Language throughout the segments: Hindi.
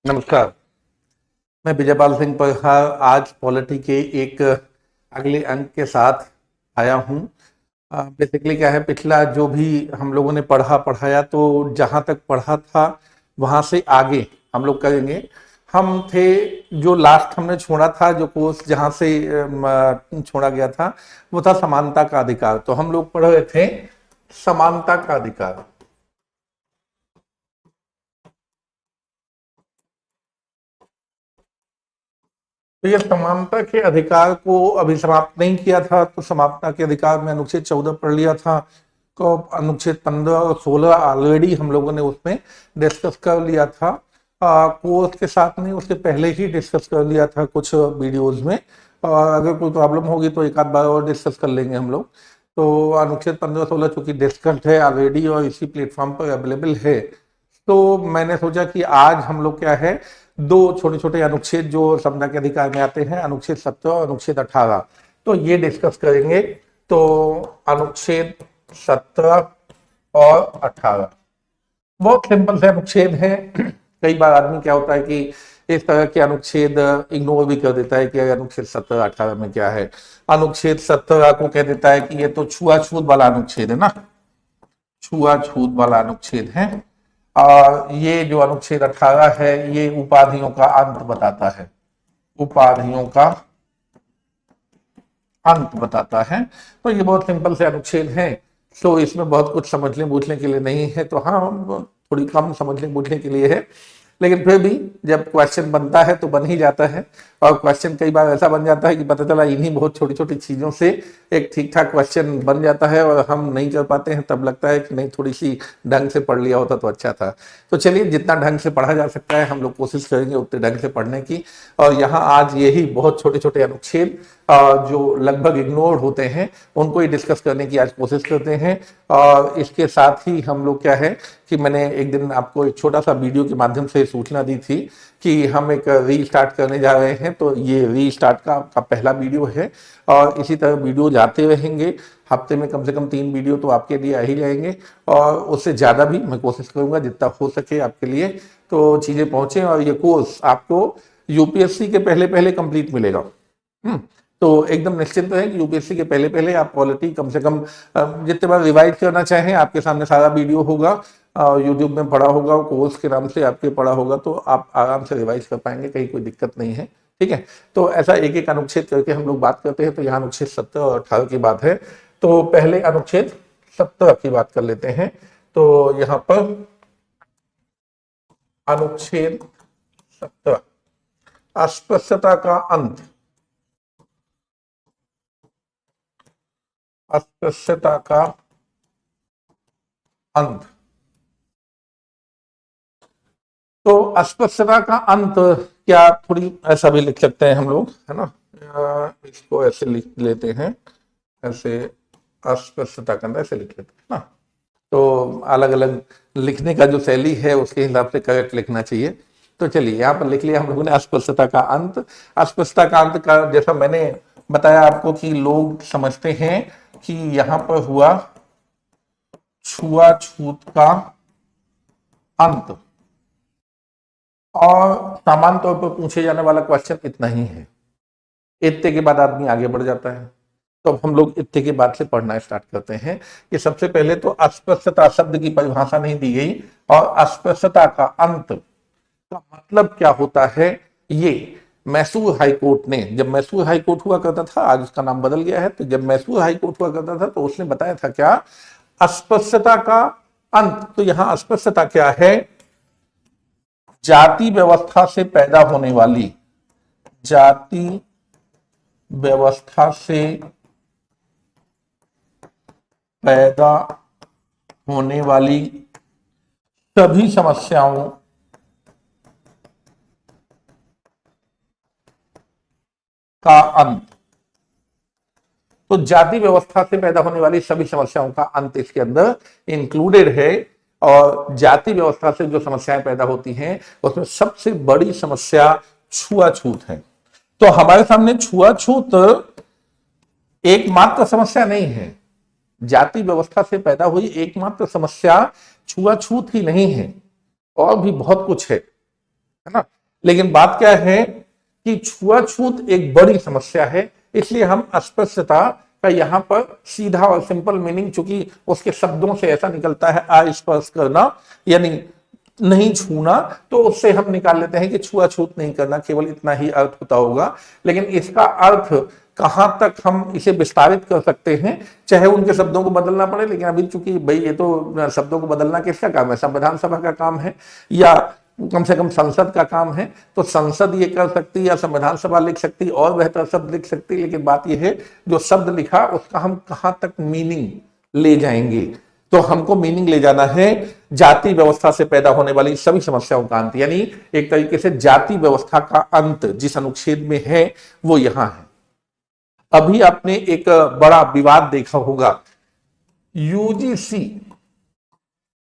नमस्कार। मैं विजयपाल सिंह परहार आज पॉलिटी के एक अगले अंक के साथ आया हूँ। बेसिकली क्या है, पिछला जो भी हम लोगों ने पढ़ाया तो जहाँ तक पढ़ा था वहाँ से आगे हम लोग करेंगे। हम थे जो लास्ट हमने छोड़ा था, जो कोर्स जहाँ से छोड़ा गया था वो था समानता का अधिकार। तो हम लोग पढ़ रहे थे समानता का अधिकार। तो ये समानता के अधिकार को अभी समाप्त नहीं किया था, तो समानता के अधिकार में अनुच्छेद 14 पढ़ लिया था। तो अनुच्छेद 15 और 16 ऑलरेडी हम लोगों ने उसमें डिस्कस कर लिया था। कोर्स के साथ नहीं, उसके पहले ही डिस्कस कर लिया था कुछ वीडियोज में। और अगर कोई प्रॉब्लम होगी तो एक आध बार और डिस्कस कर लेंगे हम लोग। तो अनुच्छेद 15-16 चूंकि डिस्कस्ड है ऑलरेडी और इसी प्लेटफॉर्म पर अवेलेबल है, तो मैंने सोचा कि आज हम लोग क्या है, दो छोटे छोटे अनुच्छेद जो संविधान के अधिकार में आते हैं, अनुच्छेद 17 और अनुच्छेद 18, तो ये डिस्कस करेंगे। तो अनुच्छेद 17 और 18 बहुत सिंपल से अनुच्छेद है। कई बार आदमी क्या होता है कि इस तरह के अनुच्छेद इग्नोर भी कर देता है कि अनुच्छेद 17-18 में क्या है। अनुच्छेद 17 को कह देता है कि ये तो छुआछूत वाला अनुच्छेद है ना, छुआछूत वाला अनुच्छेद है। और ये जो अनुच्छेद 18 है ये उपाधियों का अंत बताता है, उपाधियों का अंत बताता है। तो ये बहुत सिंपल से अनुच्छेद है, तो इसमें बहुत कुछ समझने बूझने के लिए नहीं है। तो हाँ, थोड़ी कम समझने बूझने के लिए है, लेकिन फिर भी जब क्वेश्चन बनता है तो बन ही जाता है। और क्वेश्चन कई बार ऐसा बन जाता है कि पता चला इन्हीं बहुत छोटी छोटी चीज़ों से एक ठीक ठाक क्वेश्चन बन जाता है और हम नहीं कर पाते हैं। तब लगता है कि नहीं, थोड़ी सी ढंग से पढ़ लिया होता तो अच्छा था। तो चलिए, जितना ढंग से पढ़ा जा सकता है हम लोग कोशिश करेंगे उतने ढंग से पढ़ने की। और यहाँ आज यही बहुत छोटे छोटे अनुच्छेद जो लगभग इग्नोर होते हैं उनको ही डिस्कस करने की आज कोशिश करते हैं। और इसके साथ ही हम लोग क्या है कि मैंने एक दिन आपको एक छोटा सा वीडियो के माध्यम से सूचना दी थी कि हम एक रीस्टार्ट करने जा रहे हैं। तो ये रीस्टार्ट का आपका पहला वीडियो है और इसी तरह वीडियो जाते रहेंगे। हफ्ते में कम से कम 3 वीडियो तो आपके लिए आ ही जाएंगे और उससे ज़्यादा भी मैं कोशिश करूंगा जितना हो सके आपके लिए तो चीज़ें पहुंचे। और ये कोर्स आपको यूपीएससी के पहले पहले कंप्लीट मिलेगा। तो एकदम निश्चिंत है कि यूपीएससी के पहले पहले आप पॉलिटी कम से कम जितने बार रिवाइज करना चाहें, आपके सामने सारा वीडियो होगा, यूट्यूब में पढ़ा होगा, कोर्स के नाम से आपके पढ़ा होगा, तो आप आराम से रिवाइज कर पाएंगे, कहीं कोई दिक्कत नहीं है। ठीक है, तो ऐसा एक एक अनुच्छेद करके हम लोग बात करते हैं। तो यहाँ अनुच्छेद 17 और 18 की बात है, तो पहले अनुच्छेद 17 की बात कर लेते हैं। तो यहाँ पर अनुच्छेद 17 अस्पृश्यता का अंत, अस्पृश्यता का अंत। तो अस्पृश्यता का अंत क्या, थोड़ी ऐसा भी लिख सकते हैं हम लोग, है ना, इसको ऐसे लिख लेते हैं, ऐसे अस्पृश्यता का अंत ऐसे लिख लेते हैं ना। तो अलग अलग लिखने का जो शैली है उसके हिसाब से करेक्ट लिखना चाहिए। तो चलिए, यहाँ पर लिख लिया हम लोगों ने अस्पृश्यता का अंत। अस्पृश्यता का अंत का जैसा मैंने बताया आपको कि लोग समझते हैं कि यहाँ पर हुआ छुआछूत का अंत। और सामान्य तौर पर पूछे जाने वाला क्वेश्चन इतना ही है, इतने के बाद आदमी आगे बढ़ जाता है। तो अब हम लोग इतने के बाद से पढ़ना स्टार्ट करते हैं कि सबसे पहले तो अस्पृश्यता शब्द की परिभाषा नहीं दी गई और अस्पृश्यता का अंत का मतलब क्या होता है। ये मैसूर हाईकोर्ट ने, जब मैसूर हाईकोर्ट हुआ करता था, आज उसका नाम बदल गया है, तो जब मैसूर हाईकोर्ट हुआ करता था तो उसने बताया था क्या, अस्पृश्यता का अंत। तो यहां अस्पृश्यता क्या है, जाति व्यवस्था से पैदा होने वाली, जाति व्यवस्था से पैदा होने वाली सभी समस्याओं का अंत। तो जाति व्यवस्था से पैदा होने वाली सभी समस्याओं का अंत इसके अंदर इंक्लूडेड है। और जाति व्यवस्था से जो समस्याएं पैदा होती हैं उसमें सबसे बड़ी समस्या छुआछूत है। तो हमारे सामने छुआछूत एकमात्र समस्या नहीं है, जाति व्यवस्था से पैदा हुई एकमात्र समस्या छुआछूत ही नहीं है, और भी बहुत कुछ है ना। लेकिन बात क्या है कि छुआछूत एक बड़ी समस्या है, इसलिए हम अस्पृश्यता का यहां पर सीधा और सिंपल मीनिंग, चूंकि उसके शब्दों से ऐसा निकलता है अस्पर्श करना यानी नहीं छूना, तो उससे हम निकाल लेते हैं कि छुआछूत नहीं करना, केवल इतना ही अर्थ होता होगा। लेकिन इसका अर्थ कहां तक हम इसे विस्तारित कर सकते हैं, चाहे उनके शब्दों को बदलना पड़े, लेकिन अभी चूंकि भाई ये तो शब्दों को बदलना किसका काम है, संविधान सभा का काम है या कम से कम संसद का काम है, तो संसद ये कर सकती या संविधान सभा लिख सकती और बेहतर शब्द लिख सकती। लेकिन बात यह है जो शब्द लिखा उसका हम कहां तक मीनिंग ले जाएंगे, तो हमको मीनिंग ले जाना है जाति व्यवस्था से पैदा होने वाली सभी समस्याओं का अंत, यानी एक तरीके से जाति व्यवस्था का अंत जिस अनुच्छेद में है वो यहां है। अभी आपने एक बड़ा विवाद देखा होगा, यूजीसी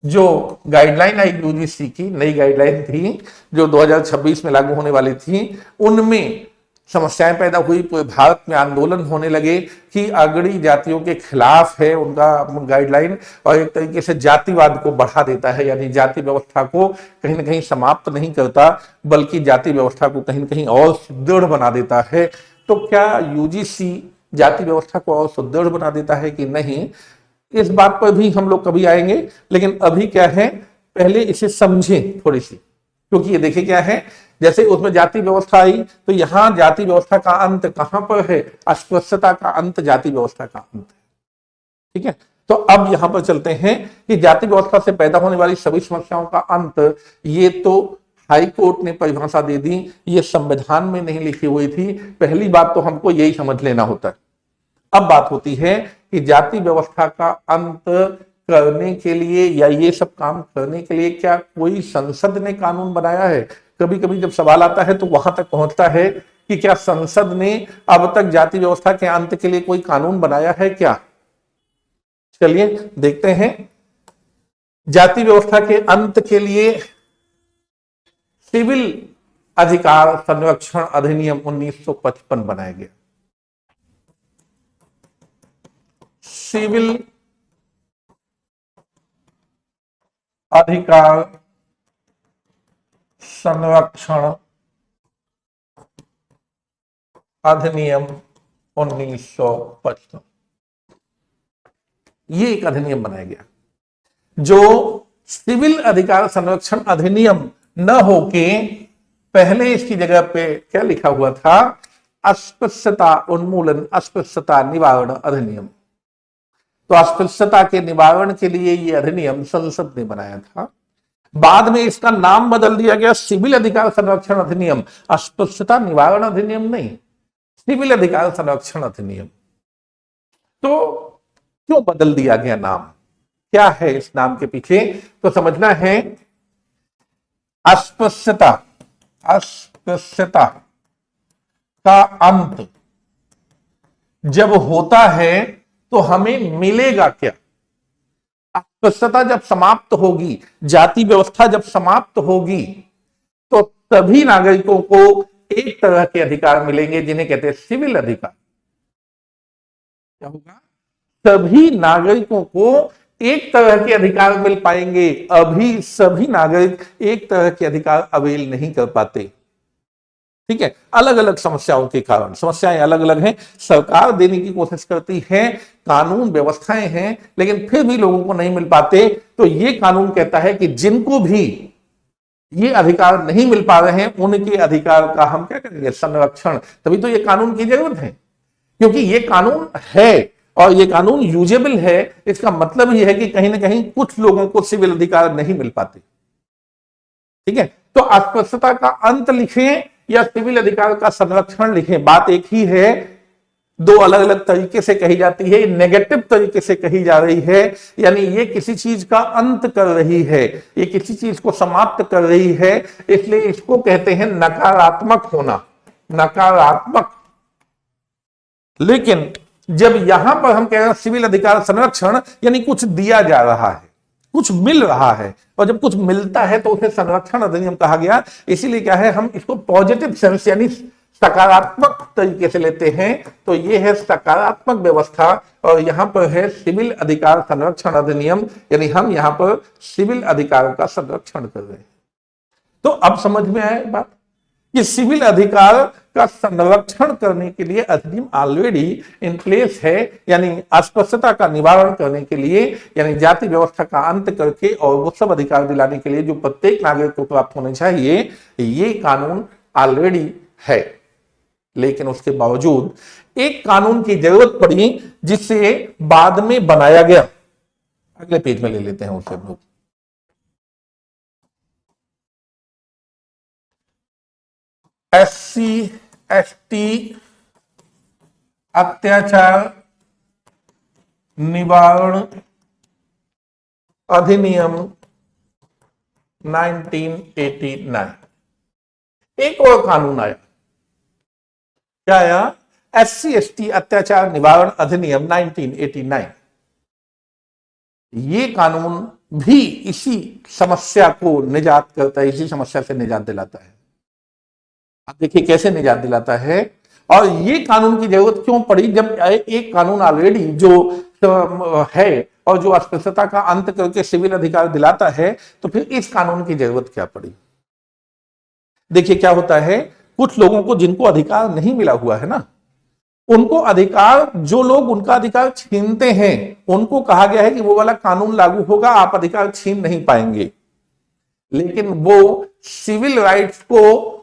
जो गाइडलाइन आई, यूजीसी की नई गाइडलाइन थी जो 2026 में लागू होने वाली थी, उनमें समस्याएं पैदा हुई, पूरे भारत में आंदोलन होने लगे कि अगड़ी जातियों के खिलाफ है उनका गाइडलाइन और एक तरीके से जातिवाद को बढ़ा देता है, यानी जाति व्यवस्था को कहीं ना कहीं समाप्त नहीं करता बल्कि जाति व्यवस्था को कहीं ना कहीं और सुदृढ़ बना देता है। तो क्या यूजीसी जाति व्यवस्था को और सुदृढ़ बना देता है कि नहीं, इस बात पर भी हम लोग कभी आएंगे। लेकिन अभी क्या है, पहले इसे समझें थोड़ी सी, क्योंकि ये देखिए क्या है, जैसे उसमें जाति व्यवस्था आई तो यहां जाति व्यवस्था का अंत कहां पर है, अस्पृश्यता का अंत जाति व्यवस्था का अंत है। ठीक है, तो अब यहां पर चलते हैं कि जाति व्यवस्था से पैदा होने वाली सभी समस्याओं का अंत, ये तो हाई कोर्ट ने परिभाषा दे दी, ये संविधान में नहीं लिखी हुई थी। पहली बात तो हमको यही समझ लेना होता है। अब बात होती है कि जाति व्यवस्था का अंत करने के लिए या ये सब काम करने के लिए क्या कोई संसद ने कानून बनाया है। कभी कभी जब सवाल आता है तो वहां तक पहुंचता है कि क्या संसद ने अब तक जाति व्यवस्था के अंत के लिए कोई कानून बनाया है क्या। चलिए देखते हैं। जाति व्यवस्था के अंत के लिए सिविल अधिकार संरक्षण अधिनियम 1955 बनाया गया। सिविल अधिकार संरक्षण अधिनियम 1955, ये एक अधिनियम बनाया गया। जो सिविल अधिकार संरक्षण अधिनियम न होके पहले इसकी जगह पे क्या लिखा हुआ था, अस्पृश्यता उन्मूलन अस्पृश्यता निवारण अधिनियम। तो अस्पृश्यता के निवारण के लिए यह अधिनियम संसद ने बनाया था। बाद में इसका नाम बदल दिया गया सिविल अधिकार संरक्षण अधिनियम, अस्पृश्यता निवारण अधिनियम नहीं, सिविल अधिकार संरक्षण अधिनियम। तो क्यों बदल दिया गया नाम, क्या है इस नाम के पीछे, तो समझना है अस्पृश्यता का अंत जब होता है तो हमें मिलेगा क्या। अस्पृश्यता जब समाप्त होगी, जाति व्यवस्था जब समाप्त होगी, तो सभी नागरिकों को एक तरह के अधिकार मिलेंगे जिन्हें कहते हैं सिविल अधिकार। क्या होगा, सभी नागरिकों को एक तरह के अधिकार मिल पाएंगे। अभी सभी नागरिक एक तरह के अधिकार अवेल नहीं कर पाते। ठीक है, अलग अलग समस्याओं के कारण, समस्याएं अलग अलग हैं, सरकार देने की कोशिश करती है, कानून व्यवस्थाएं हैं, लेकिन फिर भी लोगों को नहीं मिल पाते। तो ये कानून कहता है कि जिनको भी ये अधिकार नहीं मिल पा रहे हैं उनके अधिकार का हम क्या करेंगे, संरक्षण। तभी तो ये कानून की जरूरत है, क्योंकि ये कानून है और ये कानून यूजेबल है। इसका मतलब ये है कि कहीं ना कहीं कुछ लोगों को सिविल अधिकार नहीं मिल पाते। ठीक है, तो अस्पृश्यता का अंत लिखें या सिविल अधिकार का संरक्षण लिखें, बात एक ही है, दो अलग अलग तरीके से कही जाती है। नेगेटिव तरीके से कही जा रही है, यानी ये किसी चीज का अंत कर रही है, ये किसी चीज को समाप्त कर रही है, इसलिए इसको कहते हैं नकारात्मक होना, नकारात्मक। लेकिन जब यहां पर हम कह रहे हैं सिविल अधिकार संरक्षण, यानी कुछ दिया जा रहा है, कुछ मिल रहा है, और जब कुछ मिलता है तो उसे संरक्षण अधिनियम कहा गया। इसीलिए क्या है, हम इसको पॉजिटिव सेंस यानी सकारात्मक तरीके से लेते हैं। तो ये है सकारात्मक व्यवस्था और यहां पर है सिविल अधिकार संरक्षण अधिनियम, यानी हम यहां पर सिविल अधिकार का संरक्षण कर रहे हैं। तो अब समझ में आए बात। कि सिविल अधिकार का संरक्षण करने के लिए अधिनियम ऑलरेडी इन प्लेस है, यानी अस्पष्टता का निवारण करने के लिए, यानी जाति व्यवस्था का अंत करके और वो सब अधिकार दिलाने के लिए जो प्रत्येक नागरिक को प्राप्त होने चाहिए, ये कानून ऑलरेडी है। लेकिन उसके बावजूद एक कानून की जरूरत पड़ी जिसे बाद में बनाया गया। अगले पेज में ले लेते हैं उसे हम लोग। SC ST अत्याचार निवारण अधिनियम 1989। एक और कानून आया, क्या आया? SC ST अत्याचार निवारण अधिनियम 1989। ये कानून भी इसी समस्या को निजात करता है, इसी समस्या से निजात दिलाता है। आप देखिए कैसे निजात दिलाता है। और ये कानून की जरूरत क्यों पड़ी, जब एक कानून ऑलरेडी जो है और जो अस्पृश्यता का अंत करके सिविल अधिकार दिलाता है, तो फिर इस कानून की जरूरत क्या पड़ी? देखिए क्या होता है, कुछ लोगों को जिनको अधिकार नहीं मिला हुआ है ना, उनको अधिकार, जो लोग उनका अधिकार छीनते हैं, उनको कहा गया है कि वो वाला कानून लागू होगा, आप अधिकार छीन नहीं पाएंगे। लेकिन वो सिविल राइट्स को,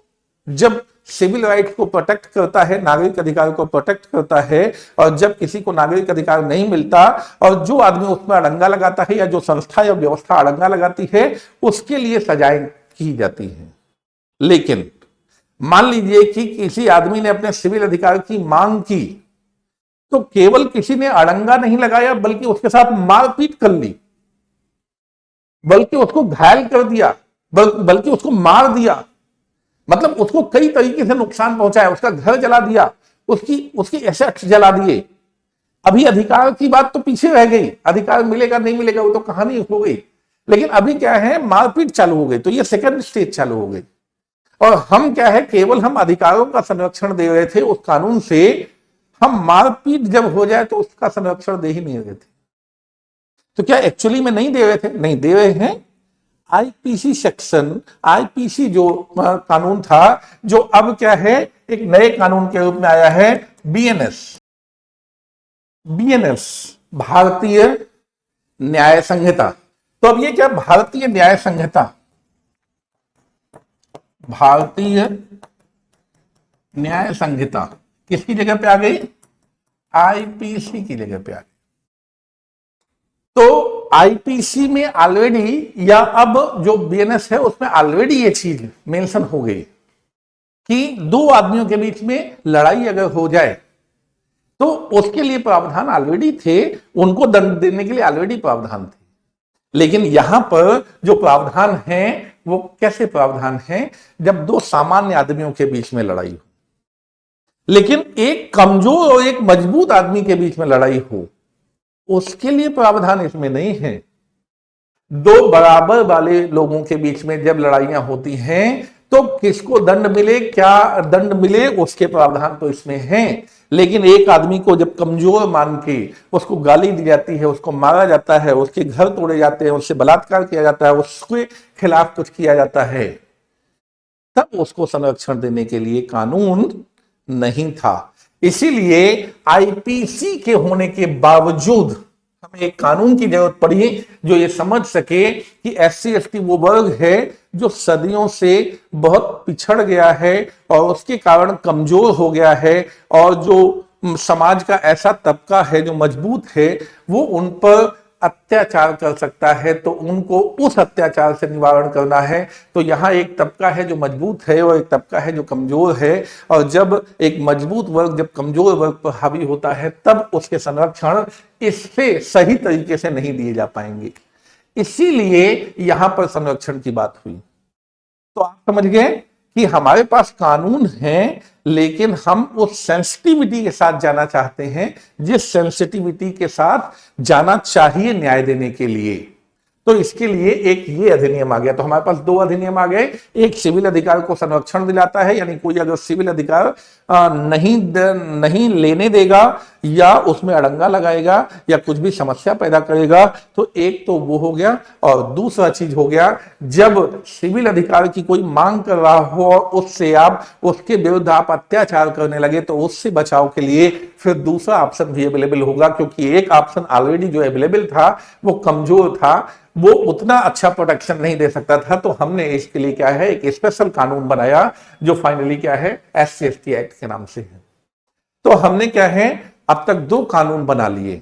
जब सिविल राइट को प्रोटेक्ट करता है, नागरिक अधिकार को प्रोटेक्ट करता है, और जब किसी को नागरिक अधिकार नहीं मिलता और जो आदमी उसमें अड़ंगा लगाता है या जो संस्था या व्यवस्था अड़ंगा लगाती है, उसके लिए सजाएं की जाती हैं। लेकिन मान लीजिए कि किसी आदमी ने अपने सिविल अधिकार की मांग की, तो केवल किसी ने अड़ंगा नहीं लगाया बल्कि उसके साथ मारपीट कर ली, बल्कि उसको घायल कर दिया, बल्कि उसको मार दिया, मतलब उसको कई तरीके से नुकसान पहुंचाया, उसका घर जला दिया, उसकी एसेट्स जला दिए। अभी अधिकार की बात तो पीछे रह गई, अधिकार मिलेगा नहीं मिलेगा वो तो कहानी हो गई। लेकिन अभी क्या है, मारपीट चालू हो गई, तो ये सेकंड स्टेज चालू हो गई। और हम क्या है, केवल हम अधिकारों का संरक्षण दे रहे थे उस कानून से, हम मारपीट जब हो जाए तो उसका संरक्षण दे ही नहीं रहे थे। तो क्या एक्चुअली में नहीं दे रहे थे? नहीं दे रहे हैं। आईपीसी सेक्शन, आईपीसी जो कानून था, जो अब क्या है, एक नए कानून के रूप में आया है, बीएनएस। बीएनएस भारतीय न्याय संहिता। तो अब ये क्या, भारतीय न्याय संहिता, भारतीय न्याय संहिता किसकी जगह पे आ गई? आईपीसी की जगह पे आ गई। तो आईपीसी में ऑलरेडी, या अब जो बीएनएस है उसमें ऑलरेडी ये चीज मेंशन हो गई कि दो आदमियों के बीच में लड़ाई अगर हो जाए तो उसके लिए प्रावधान ऑलरेडी थे, उनको दंड देने के लिए ऑलरेडी प्रावधान थे। लेकिन यहां पर जो प्रावधान है वो कैसे प्रावधान है, जब दो सामान्य आदमियों के बीच में लड़ाई हो, लेकिन एक कमजोर और एक मजबूत आदमी के बीच में लड़ाई हो, उसके लिए प्रावधान इसमें नहीं है। दो बराबर वाले लोगों के बीच में जब लड़ाइयां होती हैं तो किसको दंड मिले, क्या दंड मिले, उसके प्रावधान तो इसमें हैं। लेकिन एक आदमी को जब कमजोर मान के उसको गाली दी जाती है, उसको मारा जाता है, उसके घर तोड़े जाते हैं, उससे बलात्कार किया जाता है, उसके खिलाफ कुछ किया जाता है, तब उसको संरक्षण देने के लिए कानून नहीं था। इसीलिए आईपीसी के होने के बावजूद हमें एक कानून की जरूरत पड़ी जो ये समझ सके कि SC ST वो वर्ग है जो सदियों से बहुत पिछड़ गया है और उसके कारण कमजोर हो गया है, और जो समाज का ऐसा तबका है जो मजबूत है, वो उन पर अत्याचार कर सकता है, तो उनको उस अत्याचार से निवारण करना है। तो यहाँ एक तबका है जो मजबूत है और एक तबका है जो कमजोर है, और जब एक मजबूत वर्ग जब कमजोर वर्ग पर हावी होता है, तब उसके संरक्षण इससे सही तरीके से नहीं दिए जा पाएंगे। इसीलिए यहां पर संरक्षण की बात हुई। तो आप समझ गए कि हमारे पास कानून है, लेकिन हम उस सेंसिटिविटी के साथ जाना चाहते हैं जिस सेंसिटिविटी के साथ जाना चाहिए न्याय देने के लिए। तो इसके लिए एक ये अधिनियम आ गया। तो हमारे पास दो अधिनियम आ गए। एक सिविल अधिकार को संरक्षण दिलाता है, यानी कोई अगर सिविल अधिकार नहीं लेने देगा या उसमें अड़ंगा लगाएगा या कुछ भी समस्या पैदा करेगा, तो एक तो वो हो गया। और दूसरा चीज हो गया, जब सिविल अधिकार की कोई मांग कर रहा हो और उससे आप उसके विरुद्ध आप अत्याचार करने लगे, तो उससे बचाव के लिए फिर दूसरा ऑप्शन भी अवेलेबल होगा, क्योंकि एक ऑप्शन ऑलरेडी जो अवेलेबल था वो कमजोर था, वो उतना अच्छा प्रोटेक्शन नहीं दे सकता था। तो हमने इसके लिए क्या है, एक स्पेशल कानून बनाया जो फाइनली क्या है, SC/ST एक्ट के नाम से है। तो हमने क्या है, अब तक दो कानून बना लिए,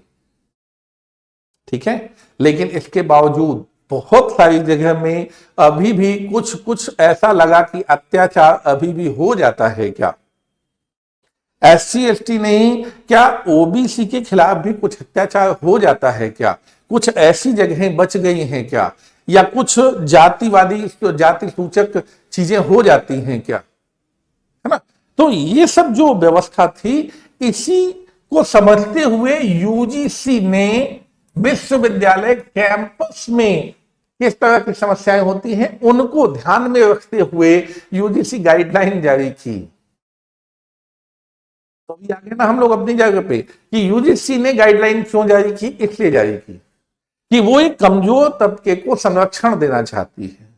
ठीक है, लेकिन इसके बावजूद बहुत सारी जगह में अभी भी कुछ कुछ ऐसा लगा कि अत्याचार अभी भी हो जाता है। क्या SC/ST नहीं, क्या OBC के खिलाफ भी कुछ अत्याचार हो जाता है? क्या कुछ ऐसी जगहें बच गई हैं क्या? या कुछ जातिवादी जाति सूचक चीजें हो जाती हैं क्या? है ना? तो ये सब जो व्यवस्था थी, इसी को समझते हुए UGC ने विश्वविद्यालय कैंपस में किस तरह की समस्याएं होती हैं उनको ध्यान में रखते हुए UGC गाइडलाइन जारी की। तो अभी आगे ना हम लोग अपनी जगह पे कि UGC ने गाइडलाइन क्यों जारी की, इसलिए जारी की कि वो एक कमजोर तबके को संरक्षण देना चाहती है।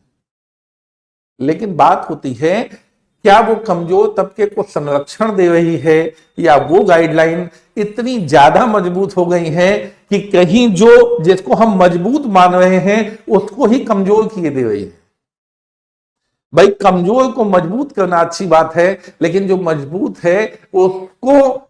लेकिन बात होती है, क्या वो कमजोर तबके को संरक्षण दे रही है या वो गाइडलाइन इतनी ज्यादा मजबूत हो गई है कि कहीं जो जिसको हम मजबूत मान रहे हैं उसको ही कमजोर किए दे रही है। भाई कमजोर को मजबूत करना अच्छी बात है, लेकिन जो मजबूत है उसको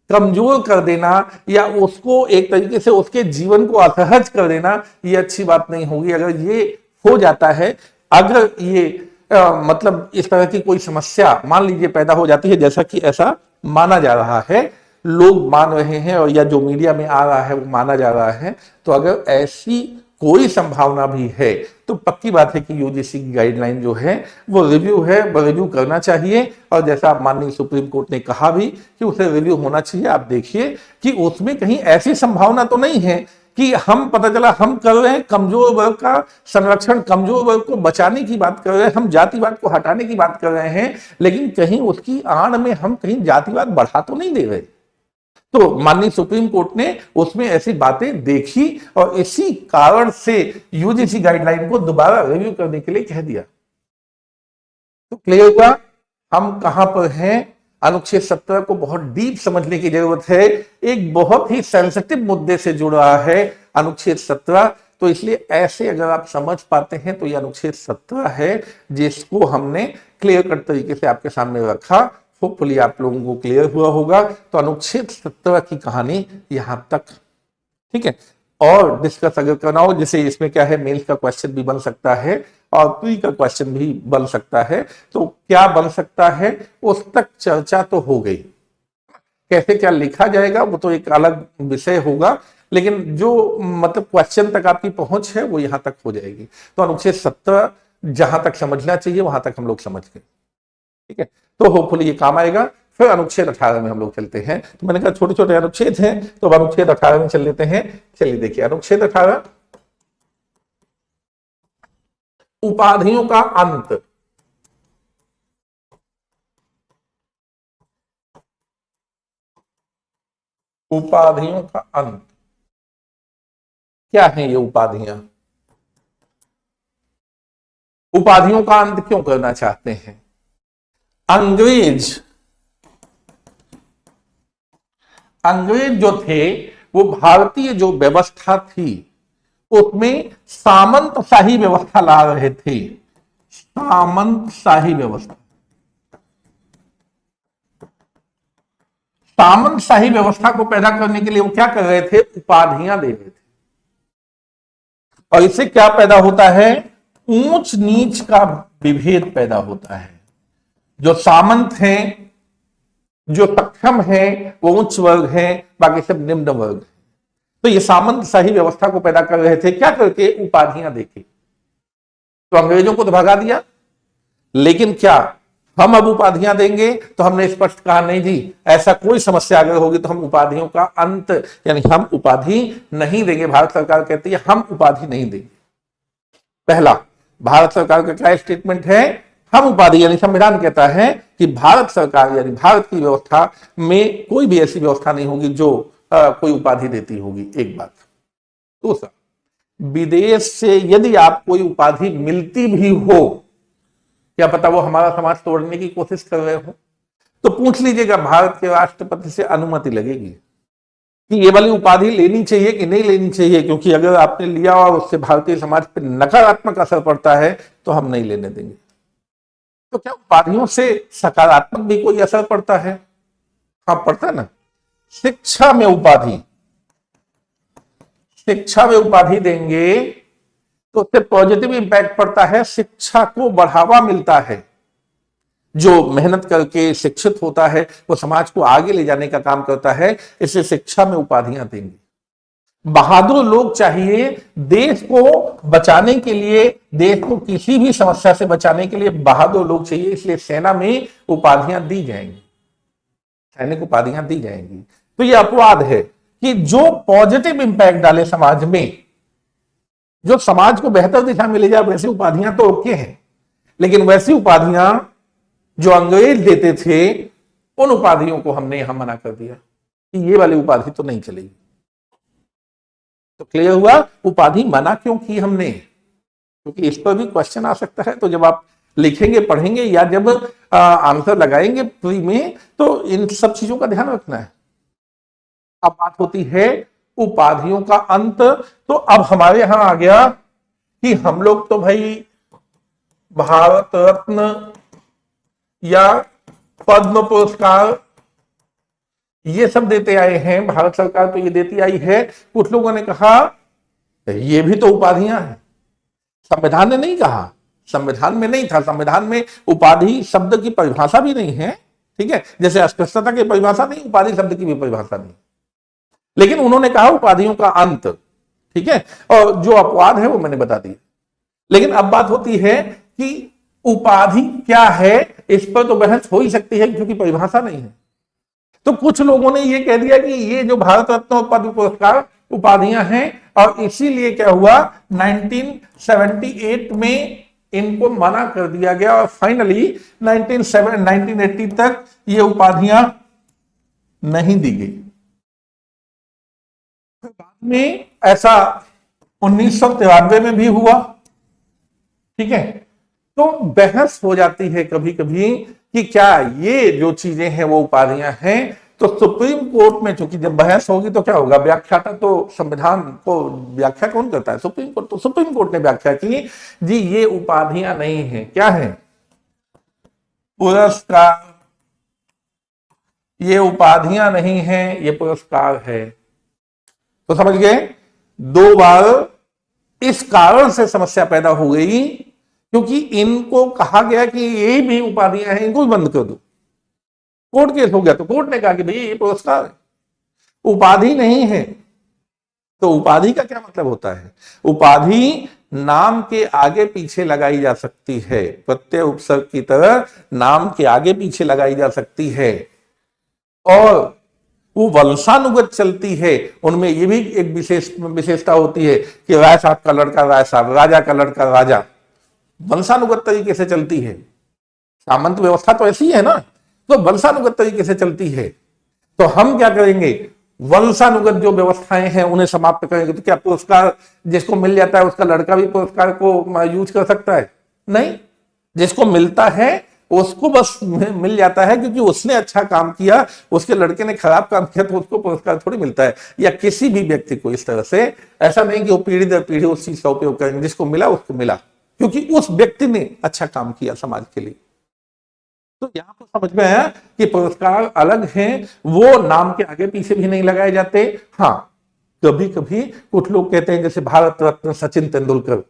कमजोर कर देना या उसको एक तरीके से उसके जीवन को असहज कर देना, ये अच्छी बात नहीं होगी। अगर ये हो जाता है, अगर ये मतलब इस तरह की कोई समस्या मान लीजिए पैदा हो जाती है, जैसा कि ऐसा माना जा रहा है, लोग मान रहे हैं और या जो मीडिया में आ रहा है वो माना जा रहा है, तो अगर ऐसी कोई संभावना भी है तो पक्की बात है कि UGC की गाइडलाइन जो है वो रिव्यू है, वो रिव्यू करना चाहिए। और जैसा माननीय सुप्रीम कोर्ट ने कहा भी कि उसे रिव्यू होना चाहिए। आप देखिए कि उसमें कहीं ऐसी संभावना तो नहीं है कि हम पता चला हम कर रहे हैं कमजोर वर्ग का संरक्षण, कमजोर वर्ग को बचाने की बात कर रहे हैं, हम जातिवाद को हटाने की बात कर रहे हैं, लेकिन कहीं उसकी आड़ में हम कहीं जातिवाद बढ़ा तो नहीं दे रहे। तो माननीय सुप्रीम कोर्ट ने उसमें ऐसी बातें देखी और इसी कारण से UGC गाइडलाइन को दोबारा रिव्यू करने के लिए कह दिया। तो क्लियर हुआ हम कहां पर हैं। अनुच्छेद 17 को बहुत डीप समझने की जरूरत है, एक बहुत ही सेंसिटिव मुद्दे से जुड़ रहा है अनुच्छेद 17। तो इसलिए ऐसे अगर आप समझ पाते हैं तो ये अनुच्छेद 17 है जिसको हमने क्लियर कट तरीके से आपके सामने रखा। होपफुली आप लोगों को क्लियर हुआ होगा। तो अनुच्छेद 17 की कहानी यहां तक, ठीक है। और डिस्कस अगर करना हो, जैसे इसमें क्या है, मेल्स का क्वेश्चन भी बन सकता है और प्री का क्वेश्चन भी बन सकता है, तो क्या बन सकता है उस तक चर्चा तो हो गई। कैसे क्या लिखा जाएगा वो तो एक अलग विषय होगा, लेकिन जो मतलब क्वेश्चन तक आपकी पहुंच है वो यहां तक हो जाएगी। तो अनुच्छेद 17 जहां तक समझना चाहिए वहां तक हम लोग समझ गए, ठीक है। तो होपफुली ये काम आएगा। फिर अनुच्छेद 18 में हम लोग चलते हैं। तो मैंने कहा छोटे छोटे अनुच्छेद हैं, तो अब अनुच्छेद 18 में चल लेते हैं। चलिए देखिए अनुच्छेद 18, उपाधियों का अंत। उपाधियों का अंत क्या है? ये उपाधियां, उपाधियों का अंत क्यों करना चाहते हैं? अंग्रेज जो थे वो भारतीय जो व्यवस्था थी उसमें सामंतशाही व्यवस्था ला रहे थे। सामंतशाही व्यवस्था, सामंतशाही व्यवस्था को पैदा करने के लिए वो क्या कर रहे थे? उपाधियां दे रहे थे। और इससे क्या पैदा होता है? ऊंच नीच का विभेद पैदा होता है। जो सामंत हैं, जो सक्षम है, वो उच्च वर्ग है, बाकी सब निम्न वर्ग है। तो ये सामंतशाही व्यवस्था को पैदा कर रहे थे, क्या करके? उपाधियां देके। तो अंग्रेजों को तो भगा दिया, लेकिन क्या हम अब उपाधियां देंगे? तो हमने स्पष्ट कहा नहीं जी, ऐसा कोई समस्या अगर होगी तो हम उपाधियों का अंत, यानी हम उपाधि नहीं देंगे। भारत सरकार कहती है हम उपाधि नहीं देंगे। पहला, भारत सरकार का क्या स्टेटमेंट है? हम उपाधि यानी संविधान कहता है कि भारत सरकार यानी भारत की व्यवस्था में कोई भी ऐसी व्यवस्था नहीं होगी जो कोई उपाधि देती होगी, एक बात। दूसरा, विदेश से यदि आप कोई उपाधि मिलती भी हो, क्या पता वो हमारा समाज तोड़ने की कोशिश कर रहे हो, तो पूछ लीजिएगा भारत के राष्ट्रपति से अनुमति लगेगी कि ये वाली उपाधि लेनी चाहिए कि नहीं लेनी चाहिए, क्योंकि अगर आपने लिया और उससे भारतीय समाज पर नकारात्मक असर पड़ता है तो हम नहीं लेने देंगे। तो क्या उपाधियों से सकारात्मक भी कोई असर पड़ता है? हाँ, पड़ता है ना। शिक्षा में उपाधि देंगे तो उससे पॉजिटिव इंपैक्ट पड़ता है, शिक्षा को बढ़ावा मिलता है। जो मेहनत करके शिक्षित होता है वो समाज को आगे ले जाने का काम करता है, इसलिए शिक्षा में उपाधियां देंगे। बहादुर लोग चाहिए, देश को बचाने के लिए, देश को किसी भी समस्या से बचाने के लिए बहादुर लोग चाहिए, इसलिए सेना में उपाधियां दी जाएंगी, सैनिक उपाधियां दी जाएंगी। तो यह अपवाद है कि जो पॉजिटिव इंपैक्ट डाले समाज में, जो समाज को बेहतर दिशा में ले जाए, वैसी उपाधियां तो ओके हैं, लेकिन वैसी उपाधियां जो अंग्रेज देते थे उन उपाधियों को हमने यहां मना कर दिया कि ये वाली उपाधि तो नहीं चलेगी। तो क्लियर हुआ उपाधि मना क्यों की हमने, क्योंकि इस पर भी क्वेश्चन आ सकता है। तो जब आप लिखेंगे, पढ़ेंगे या जब आंसर लगाएंगे प्री में, तो इन सब चीजों का ध्यान रखना है। अब बात होती है उपाधियों का अंत। तो अब हमारे यहां आ गया कि हम लोग तो भाई भारत रत्न या पद्म पुरस्कार ये सब देते आए हैं, भारत सरकार तो ये देती आई है। कुछ लोगों ने कहा ये भी तो उपाधियां हैं, संविधान ने नहीं कहा, संविधान में नहीं था, संविधान में उपाधि शब्द की परिभाषा भी नहीं है, ठीक है। जैसे अस्पृश्यता की परिभाषा नहीं, उपाधि शब्द की भी परिभाषा नहीं, लेकिन उन्होंने कहा उपाधियों का अंत, ठीक है। और जो अपवाद है वो मैंने बता दिया। लेकिन अब बात होती है कि उपाधि क्या है, इस पर तो बहस हो ही सकती है क्योंकि परिभाषा नहीं है। तो कुछ लोगों ने ये कह दिया कि ये जो भारत रत्न और पद्म पुरस्कार उपाधियां हैं, और इसीलिए क्या हुआ 1978 में इनको मना कर दिया गया और फाइनली 1980 तक ये उपाधियां नहीं दी गई। बाद में ऐसा 1993 में भी हुआ, ठीक है। तो बहस हो जाती है कभी कभी कि क्या ये जो चीजें हैं वो उपाधियां हैं। तो सुप्रीम कोर्ट में चूंकि जब बहस होगी तो क्या होगा, व्याख्याता तो संविधान को व्याख्या कौन करता है, सुप्रीम कोर्ट। तो सुप्रीम कोर्ट ने व्याख्या की जी ये उपाधियां नहीं है, क्या है, पुरस्कार, ये उपाधियां नहीं है, ये पुरस्कार है। तो समझ गए, दो बार इस कारण से समस्या पैदा हो गई क्योंकि इनको कहा गया कि ये भी उपाधियां हैं, इनको भी बंद कर दो। कोर्ट केस हो गया तो कोर्ट ने कहा कि भाई ये पुरस्कार है, उपाधि नहीं है। तो उपाधि का क्या मतलब होता है, उपाधि नाम के आगे पीछे लगाई जा सकती है, प्रत्यय उपसर्ग की तरह नाम के आगे पीछे लगाई जा सकती है और वो वंशानुगत चलती है। उनमें ये भी एक विशेषता होती है कि राय साहब का लड़का राय साहब, राजा का लड़का राजा, वंशानुगत तरीके से चलती है। सामंत व्यवस्था तो ऐसी है ना, तो वंशानुगत तरीके से चलती है। तो हम क्या करेंगे, वंशानुगत जो व्यवस्थाएं हैं उन्हें समाप्त करेंगे। तो क्या पुरस्कार जिसको मिल जाता है उसका लड़का भी पुरस्कार को यूज कर सकता है? नहीं, जिसको मिलता है उसको बस मिल जाता है क्योंकि उसने अच्छा काम किया, उसके लड़के ने खराब काम किया तो उसको पुरस्कार थोड़ी मिलता है। या किसी भी व्यक्ति को इस तरह से ऐसा नहीं कि वो पीढ़ी दर पीढ़ी उस चीज का उपयोग करेंगे, जिसको मिला उसको मिला क्योंकि उस व्यक्ति ने अच्छा काम किया समाज के लिए। तो यहां पर समझ में आया कि पुरस्कार अलग हैं, वो नाम के आगे पीछे भी नहीं लगाए जाते। हाँ, कभी कभी कुछ लोग कहते हैं जैसे भारत रत्न सचिन तेंदुलकर,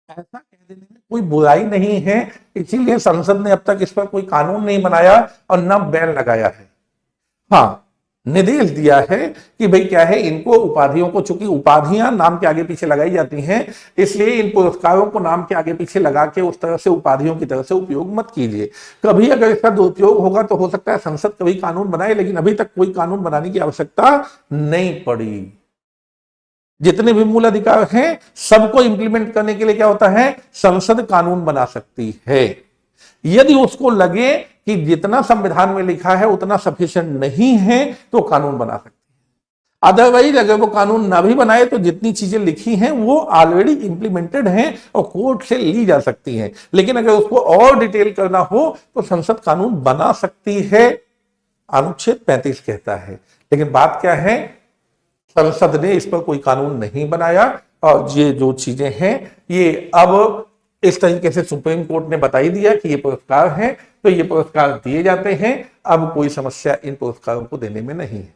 ऐसा कह देने में कोई बुराई नहीं है, इसीलिए संसद ने अब तक इस पर कोई कानून नहीं बनाया और न बैन लगाया है। हाँ, निर्देश दिया है कि भाई क्या है, इनको उपाधियों को, चूंकि उपाधियां नाम के आगे पीछे लगाई जाती हैं, इसलिए इन पुरस्कारों को नाम के आगे पीछे लगा के उस तरह से उपाधियों की तरह से उपयोग मत कीजिए। कभी अगर इसका दुरुपयोग होगा तो हो सकता है संसद कभी कानून बनाए, लेकिन अभी तक कोई कानून बनाने की आवश्यकता नहीं पड़ी। जितने भी मूल अधिकार हैं सबको इंप्लीमेंट करने के लिए क्या होता है, संसद कानून बना सकती है। यदि उसको लगे कि जितना संविधान में लिखा है उतना सफिशिएंट नहीं है तो कानून बना सकती है। अदरवाइज अगर वो कानून ना भी बनाए तो जितनी चीजें लिखी हैं वो ऑलरेडी इंप्लीमेंटेड हैं और कोर्ट से ली जा सकती हैं। लेकिन अगर उसको और डिटेल करना हो तो संसद कानून बना सकती है, अनुच्छेद 35 कहता है। लेकिन बात क्या है, संसद ने इस पर कोई कानून नहीं बनाया और ये जो चीजें हैं ये अब इस तरीके से सुप्रीम कोर्ट ने बता ही दिया कि ये पुरस्कार हैं तो ये पुरस्कार दिए जाते हैं। अब कोई समस्या इन पुरस्कारों को देने में नहीं है।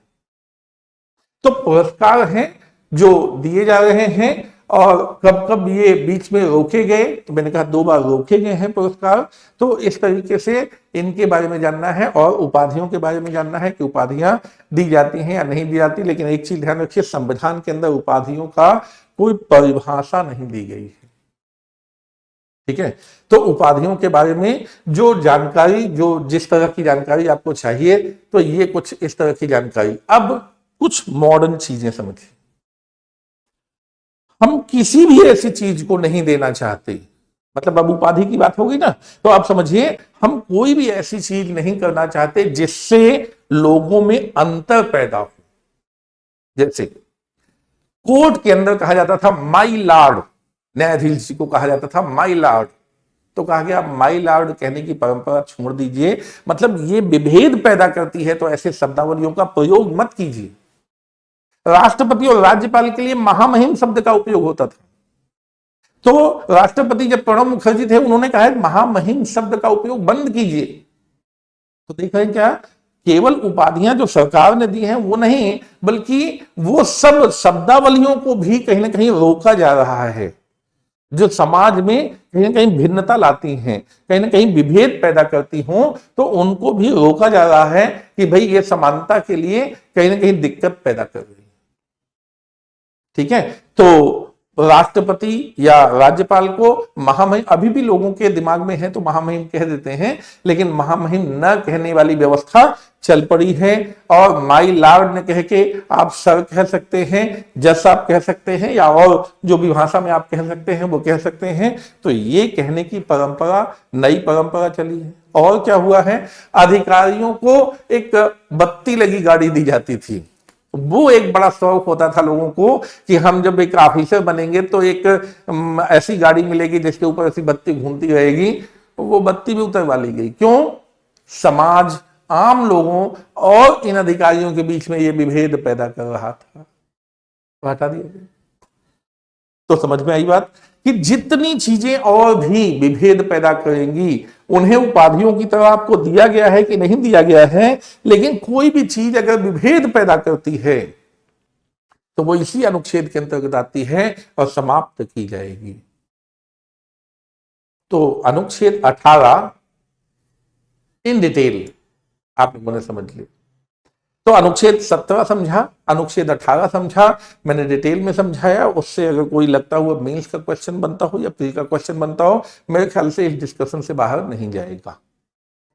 तो पुरस्कार हैं जो दिए जा रहे हैं और कब कब ये बीच में रोके गए, तो मैंने कहा 2 बार रोके गए हैं पुरस्कार। तो इस तरीके से इनके बारे में जानना है और उपाधियों के बारे में जानना है कि उपाधियां दी जाती हैं या नहीं दी जाती। लेकिन एक चीज ध्यान रखिए, संविधान के अंदर उपाधियों का कोई परिभाषा नहीं दी गई है। ठीक है, तो उपाधियों के बारे में जो जानकारी, जो जिस तरह की जानकारी आपको चाहिए, तो ये कुछ इस तरह की जानकारी। अब कुछ मॉडर्न चीजें समझिए, हम किसी भी ऐसी चीज को नहीं देना चाहते, मतलब अब उपाधि की बात होगी ना, तो आप समझिए हम कोई भी ऐसी चीज नहीं करना चाहते जिससे लोगों में अंतर पैदा हो। जैसे कोर्ट के अंदर कहा जाता था माई लॉर्ड, न्यायाधीश जी को कहा जाता था माई लॉर्ड, तो कहा गया माई लॉर्ड कहने की परंपरा छोड़ दीजिए, मतलब ये विभेद पैदा करती है तो ऐसे शब्दावलियों का प्रयोग मत कीजिए। राष्ट्रपति और राज्यपाल के लिए महामहिम शब्द का उपयोग होता था, तो राष्ट्रपति जब प्रणब मुखर्जी थे उन्होंने कहा महामहिम शब्द का उपयोग बंद कीजिए। तो देख रहे हैं क्या, केवल उपाधियां जो सरकार ने दी हैं वो नहीं, बल्कि वो सब शब्दावलियों को भी कहीं ना कहीं रोका जा रहा है जो समाज में कहीं ना कहीं भिन्नता लाती हैं, कहीं ना कहीं विभेद पैदा करती हों, तो उनको भी रोका जा रहा है कि भाई ये समानता के लिए कहीं ना कहीं दिक्कत पैदा कर रही है। ठीक है, तो राष्ट्रपति या राज्यपाल को महामहिम अभी भी लोगों के दिमाग में है तो महामहिम कह देते हैं, लेकिन महामहिम न कहने वाली व्यवस्था चल पड़ी है। और माई लॉर्ड ने कह के आप सर कह सकते हैं, जज साहब कह सकते हैं, या और जो भी भाषा में आप कह सकते हैं वो कह सकते हैं। तो ये कहने की परंपरा नई परंपरा चली है। और क्या हुआ है, अधिकारियों को एक बत्ती लगी गाड़ी दी जाती थी, वो एक बड़ा शौक होता था लोगों को कि हम जब एक ऑफिसर बनेंगे तो एक ऐसी गाड़ी मिलेगी जिसके ऊपर ऐसी बत्ती घूमती रहेगी। वो बत्ती भी उतरवा ली गई। क्यों? समाज, आम लोगों और इन अधिकारियों के बीच में ये विभेद पैदा कर रहा था, तो हटा दिया गया। तो समझ में आई बात कि जितनी चीजें और भी विभेद पैदा करेंगी उन्हें उपाधियों की तरह आपको दिया गया है कि नहीं दिया गया है, लेकिन कोई भी चीज अगर विभेद पैदा करती है तो वो इसी अनुच्छेद के अंतर्गत आती है और समाप्त की जाएगी। तो अनुच्छेद 18 इन डिटेल आप लोगों ने समझ लिया। तो अनुच्छेद 17 समझा, अनुच्छेद 18 समझा, मैंने डिटेल में समझाया। उससे अगर कोई लगता हुआ मेंस का क्वेश्चन बनता हो या प्री का क्वेश्चन बनता हो, मेरे ख्याल से इस डिस्कशन से बाहर नहीं जाएगा।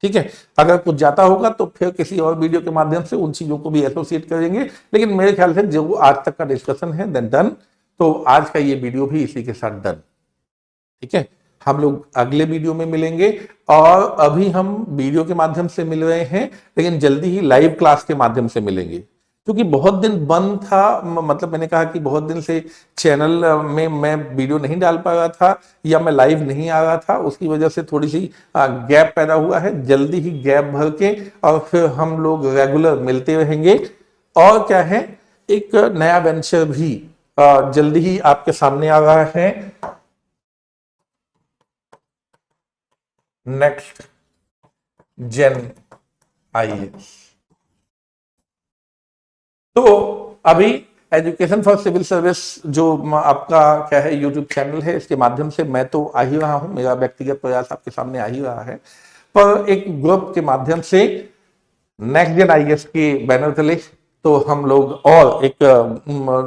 ठीक है, अगर कुछ जाता होगा तो फिर किसी और वीडियो के माध्यम से उन चीजों को भी एसोसिएट करेंगे, लेकिन मेरे ख्याल से जो आज तक का डिस्कशन है देन डन। तो आज का ये वीडियो भी इसी के साथ डन। ठीक है, हम लोग अगले वीडियो में मिलेंगे और अभी हम वीडियो के माध्यम से मिल रहे हैं, लेकिन जल्दी ही लाइव क्लास के माध्यम से मिलेंगे। क्योंकि बहुत दिन बंद था, मतलब मैंने कहा कि बहुत दिन से चैनल में मैं वीडियो नहीं डाल पा रहा था या मैं लाइव नहीं आ रहा था, उसकी वजह से थोड़ी सी गैप पैदा हुआ है। जल्दी ही गैप भर के और फिर हम लोग रेगुलर मिलते रहेंगे। और क्या है, एक नया वेंचर भी जल्दी ही आपके सामने आ रहा है, नेक्स्ट जेन आईएएस। तो अभी एजुकेशन फॉर सिविल सर्विस जो आपका क्या है यूट्यूब चैनल है, इसके माध्यम से मैं तो आ ही रहा हूं, मेरा व्यक्तिगत प्रयास आपके सामने आ ही रहा है, पर एक ग्रुप के माध्यम से नेक्स्ट जेन आईएएस के बैनर तले तो हम लोग और एक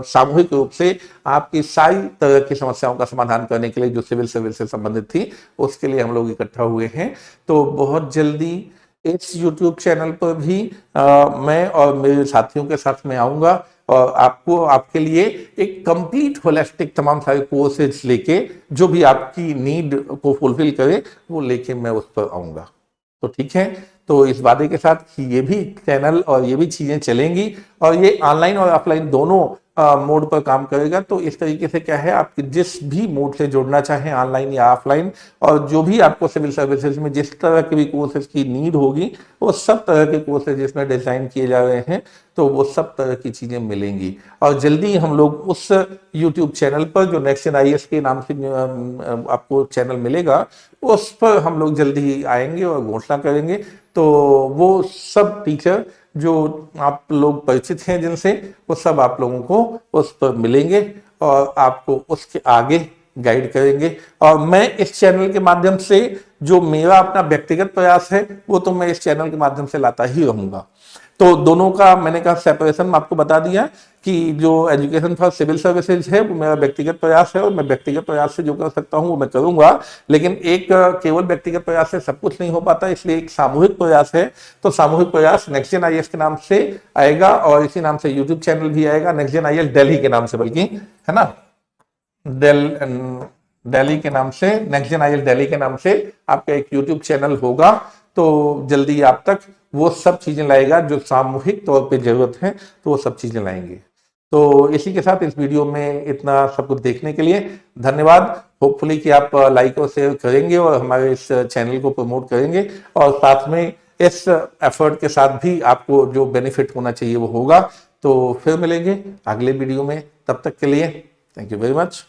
सामूहिक रूप से आपकी सारी तरह की समस्याओं का समाधान करने के लिए जो सिविल सर्विस से संबंधित थी उसके लिए हम लोग इकट्ठा हुए हैं। तो बहुत जल्दी इस YouTube चैनल पर भी मैं और मेरे साथियों के साथ में आऊंगा और आपको आपके लिए एक कंप्लीट होलिस्टिक तमाम सारे कोर्सेज लेके जो भी आपकी नीड को फुलफिल करे वो लेके मैं उस पर आऊँगा। तो ठीक है, तो इस वादे के साथ कि ये भी चैनल और ये भी चीज़ें चलेंगी और ये ऑनलाइन और ऑफलाइन दोनों मोड पर काम करेगा। तो इस तरीके से क्या है, आपकी जिस भी मोड से जुड़ना चाहें ऑनलाइन या ऑफलाइन, और जो भी आपको सिविल सर्विसेज में जिस तरह के भी कोर्सेज की नीड होगी वो सब तरह के कोर्सेज इसमें डिजाइन किए जा रहे हैं, तो वो सब तरह की चीज़ें मिलेंगी। और जल्दी हम लोग उस यूट्यूब चैनल पर जो नेक्स्ट जेन IAS के नाम से आपको चैनल मिलेगा, उस पर हम लोग जल्दी ही आएंगे और घोषणा करेंगे। तो वो सब टीचर जो आप लोग परिचित हैं जिनसे, वो सब आप लोगों को उस पर मिलेंगे और आपको उसके आगे गाइड करेंगे। और मैं इस चैनल के माध्यम से जो मेरा अपना व्यक्तिगत प्रयास है वो तो मैं इस चैनल के माध्यम से लाता ही रहूंगा। तो दोनों का मैंने कहा सेपरेशन आपको बता दिया कि जो एजुकेशन फॉर सिविल सर्विसेज है वो मेरा व्यक्तिगत प्रयास है और मैं व्यक्तिगत प्रयास से जो कर सकता हूं वो मैं करूंगा। लेकिन एक केवल व्यक्तिगत प्रयास से सब कुछ नहीं हो पाता, इसलिए एक सामूहिक प्रयास है। तो सामूहिक प्रयास नेक्स्ट जेन IAS के नाम से आएगा और इसी नाम से यूट्यूब चैनल भी आएगा, नेक्स्ट जेन IAS दिल्ली के नाम से, बल्कि है ना, दिल्ली के नाम से, नेक्स्ट जेन IAS दिल्ली के नाम से आपका एक यूट्यूब चैनल होगा। तो जल्दी आप तक वो सब चीजें लाएगा जो सामूहिक तौर पे जरूरत है, तो वो सब चीजें लाएंगे। तो इसी के साथ इस वीडियो में इतना सब कुछ देखने के लिए धन्यवाद। होपफुली कि आप लाइक और शेयर करेंगे और हमारे इस चैनल को प्रमोट करेंगे, और साथ में इस एफर्ट के साथ भी आपको जो बेनिफिट होना चाहिए वो होगा। तो फिर मिलेंगे अगले वीडियो में, तब तक के लिए थैंक यू वेरी मच।